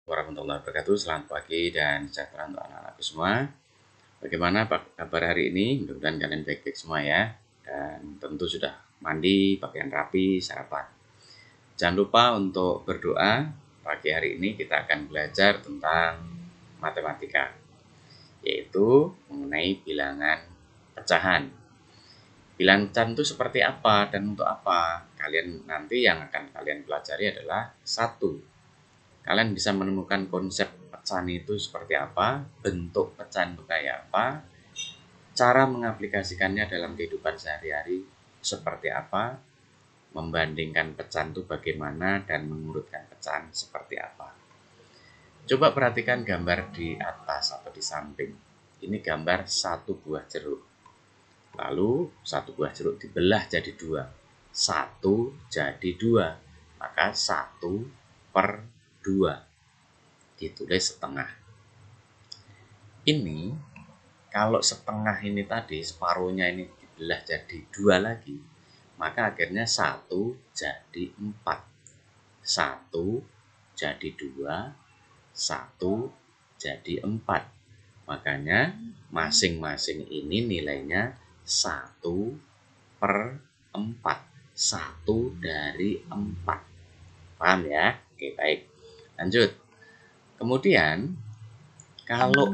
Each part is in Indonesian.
Warahmatullahi wabarakatuh. Selamat pagi dan sejahtera untuk anak-anakku semua. Bagaimana kabar hari ini? Mudah-mudahan kalian baik-baik semua ya. Dan tentu sudah mandi, pakaian rapi, sarapan. Jangan lupa untuk berdoa. Pagi hari ini kita akan belajar tentang matematika, yaitu mengenai bilangan pecahan. Bilangan pecahan itu seperti apa dan untuk apa? Kalian nanti yang akan kalian pelajari adalah satu. Kalian bisa menemukan konsep pecahan itu seperti apa, bentuk pecahan itu kayak apa, cara mengaplikasikannya dalam kehidupan sehari-hari seperti apa, membandingkan pecahan itu bagaimana, dan mengurutkan pecahan seperti apa. Coba perhatikan gambar di atas atau di samping. Ini gambar satu buah jeruk. Lalu satu buah jeruk dibelah jadi dua. Satu jadi dua. Maka 1/2 ditulis setengah. Ini kalau setengah ini tadi, separuhnya ini dibelah jadi dua lagi, maka akhirnya 1 jadi 4. 1 jadi 2, 1 jadi 4. Makanya masing-masing ini nilainya 1/4. 1 dari 4. Paham ya? Oke, baik. Lanjut. Kemudian kalau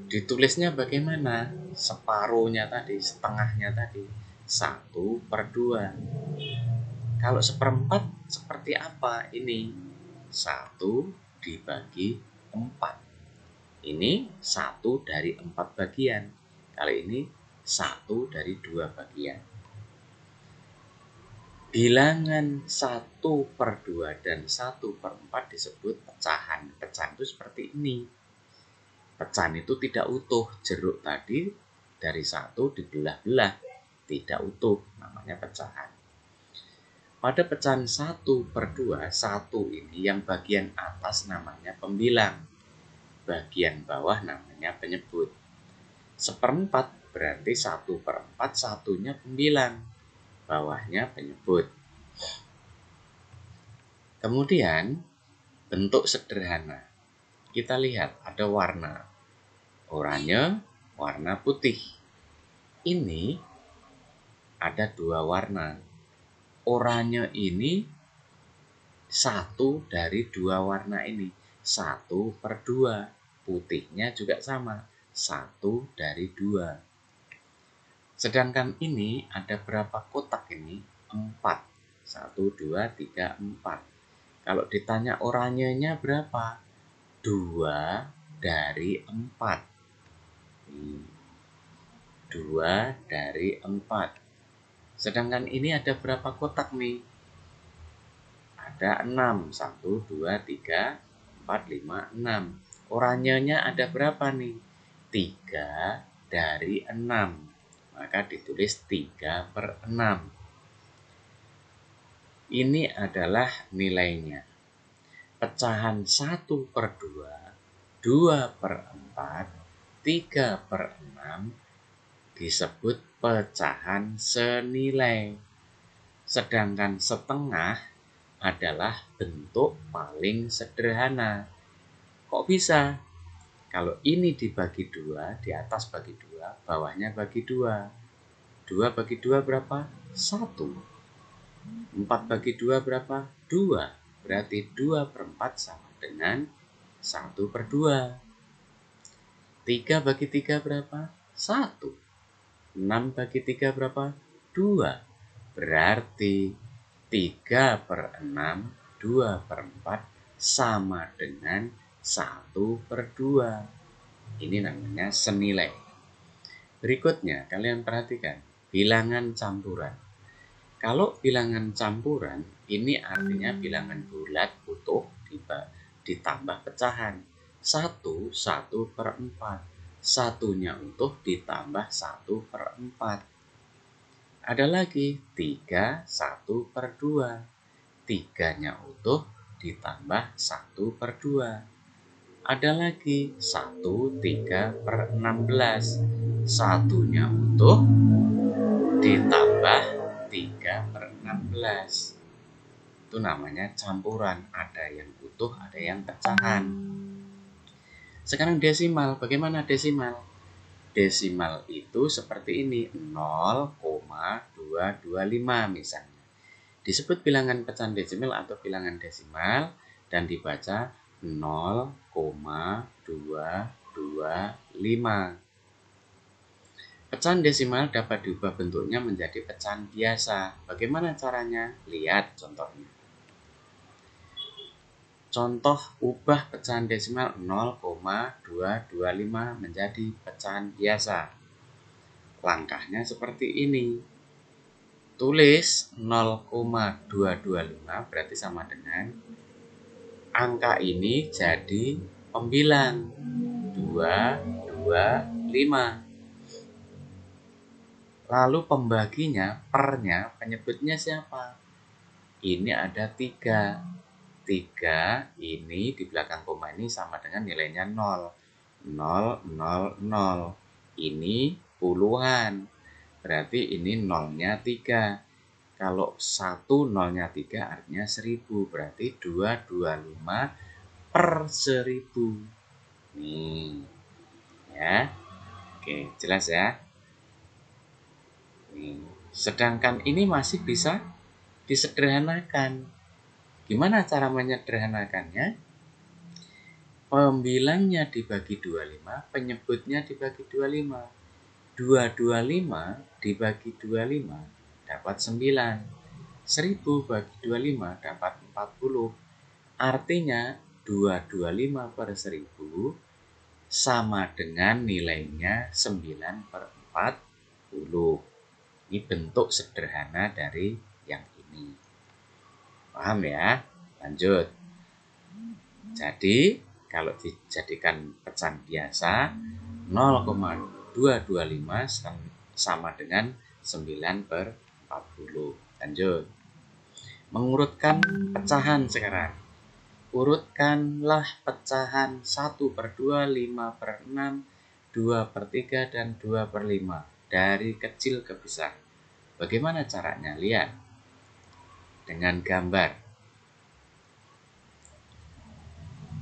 ditulisnya bagaimana? Separuhnya tadi, setengahnya tadi, 1/2. Kalau 1/4 seperti apa ini? 1 dibagi 4. Ini 1 dari 4 bagian. Kali ini 1 dari 2 bagian. Bilangan 1/2 dan 1/4 disebut pecahan. Pecahan itu seperti ini. Pecahan itu tidak utuh. Jeruk tadi dari 1 dibelah-belah, tidak utuh, namanya pecahan. Pada pecahan 1/2, 1 ini yang bagian atas namanya pembilang, bagian bawah namanya penyebut. 1/4 berarti 1/4, satunya pembilang, bawahnya penyebut. Kemudian bentuk sederhana. Kita lihat ada warna oranye, warna putih. Ini ada 2 warna. Oranye ini 1 dari 2 warna ini. 1/2. Putihnya juga sama. 1 dari 2. Sedangkan ini ada berapa kotak ini? 4. 1, 2, 3, 4. Kalau ditanya oranyenya berapa? 2 dari 4. 2 dari 4. Sedangkan ini ada berapa kotak nih? Ada 6. 1, 2, 3, 4, 5, 6. Oranyenya ada berapa nih? 3 dari 6. Maka ditulis 3/6. Ini adalah nilainya. Pecahan 1/2, 2/4, 3/6 disebut pecahan senilai. Sedangkan setengah adalah bentuk paling sederhana. Kok bisa? Kalau ini dibagi 2, di atas bagi 2, bawahnya bagi 2. 2 bagi 2 berapa? 1. 4 bagi 2 berapa? 2. Berarti 2/4 sama dengan 1/2. 3 bagi 3 berapa? 1. 6 bagi 3 berapa? 2. Berarti 3/6, 2/4 sama dengan 1/2. Ini namanya senilai. Berikutnya, kalian perhatikan bilangan campuran. Kalau bilangan campuran, ini artinya bilangan bulat utuh ditambah pecahan. 1, 1/4. Satunya utuh ditambah 1/4. Ada lagi 3, 1/2. 3-nya utuh ditambah 1/2. Ada lagi 1, 3/16. Satunya utuh ditambah 3/16. Itu namanya campuran. Ada yang utuh, ada yang pecahan. Sekarang desimal, bagaimana desimal? Desimal itu seperti ini, 0,225 misalnya. Disebut bilangan pecahan desimal atau bilangan desimal dan dibaca 0,225. Pecahan desimal dapat diubah bentuknya menjadi pecahan biasa. Bagaimana caranya? Lihat contohnya. Contoh ubah pecahan desimal 0,225 menjadi pecahan biasa. Langkahnya seperti ini. Tulis 0,225 berarti sama dengan angka ini jadi pembilang 225. Lalu pembaginya, pernya, penyebutnya siapa? Ini ada 3. 3 ini di belakang koma ini sama dengan nilainya 0. 0, 0, 0. Ini puluhan. Berarti ini nolnya 3. Kalau 1 nolnya 3 artinya 1000. Berarti 225 per 1000. Nih. Ya. Oke, jelas ya? Sedangkan ini masih bisa disederhanakan. Gimana cara menyederhanakannya? Pembilangnya dibagi 25, penyebutnya dibagi 25. 225 dibagi 25 dapat 9. 1000 bagi 25 dapat 40. Artinya 225 per 1000 sama dengan nilainya 9 per 40. Ini bentuk sederhana dari yang ini. Paham ya? Lanjut. Jadi, kalau dijadikan pecahan biasa, 0,225 sama dengan 9 per 40. Lanjut. Mengurutkan pecahan sekarang. Urutkanlah pecahan 1 per 2, 5 per 6, 2 per 3, dan 2 per 5. Dari kecil ke besar. Bagaimana caranya? Lihat. Dengan gambar.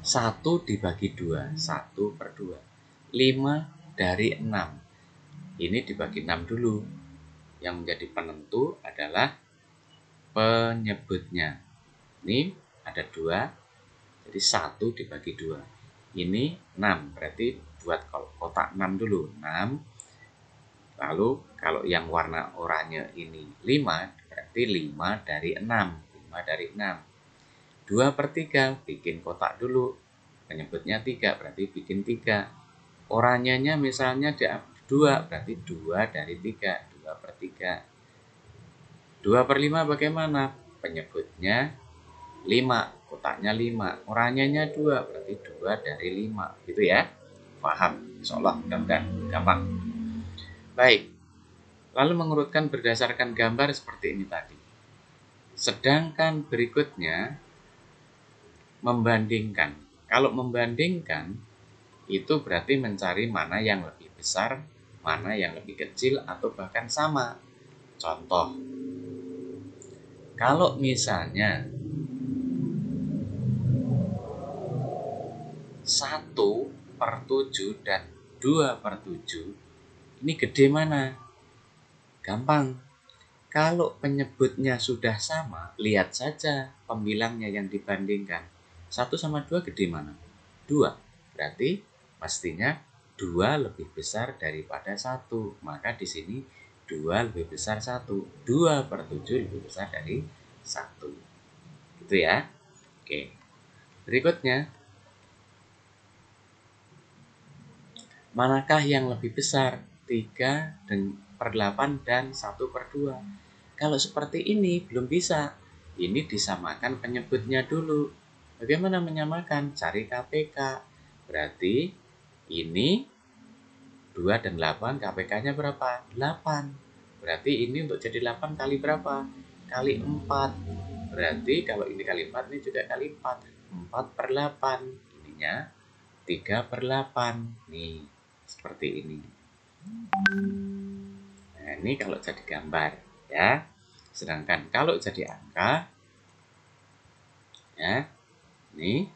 1 dibagi 2. 1 per 2. 5 dari 6. Ini dibagi 6 dulu. Yang menjadi penentu adalah penyebutnya. Ini ada 2. Jadi 1 dibagi 2. Ini 6. Berarti buat kotak 6 dulu. 6. Lalu kalau yang warna oranye ini 5, berarti 5 dari 6. 5 dari 6. 2 per 3, bikin kotak dulu. Penyebutnya 3, berarti bikin 3. Oranyenya misalnya 2, berarti 2 dari 3. 2 per 3. 2 per 5 bagaimana? Penyebutnya 5, kotaknya 5. Oranyenya 2, berarti 2 dari 5. Gitu ya. Paham? Insyaallah mudah-mudahan gampang. Baik, lalu mengurutkan berdasarkan gambar seperti ini tadi. Sedangkan berikutnya, membandingkan. Kalau membandingkan, itu berarti mencari mana yang lebih besar, mana yang lebih kecil, atau bahkan sama. Contoh, kalau misalnya 1 per 7 dan 2 per 7, ini gede mana? Gampang. Kalau penyebutnya sudah sama, lihat saja pembilangnya yang dibandingkan. 1 sama 2 gede mana? 2. Berarti pastinya 2 lebih besar daripada 1. Maka di sini 2 lebih besar 1. 2 per 7 lebih besar dari 1. Gitu ya. Oke. Berikutnya, manakah yang lebih besar? 3 per 8 dan 1 per 2. Kalau seperti ini belum bisa. Ini disamakan penyebutnya dulu. Bagaimana menyamakan? Cari KPK. Berarti ini 2 dan 8, KPK-nya berapa? 8. Berarti ini untuk jadi 8 kali berapa? Kali 4. Berarti kalau ini kali 4, ini juga kali 4. 4 per 8. Ininya 3 per 8. Nih, seperti ini. Nah, ini kalau jadi gambar ya. Sedangkan kalau jadi angka ya, Nih,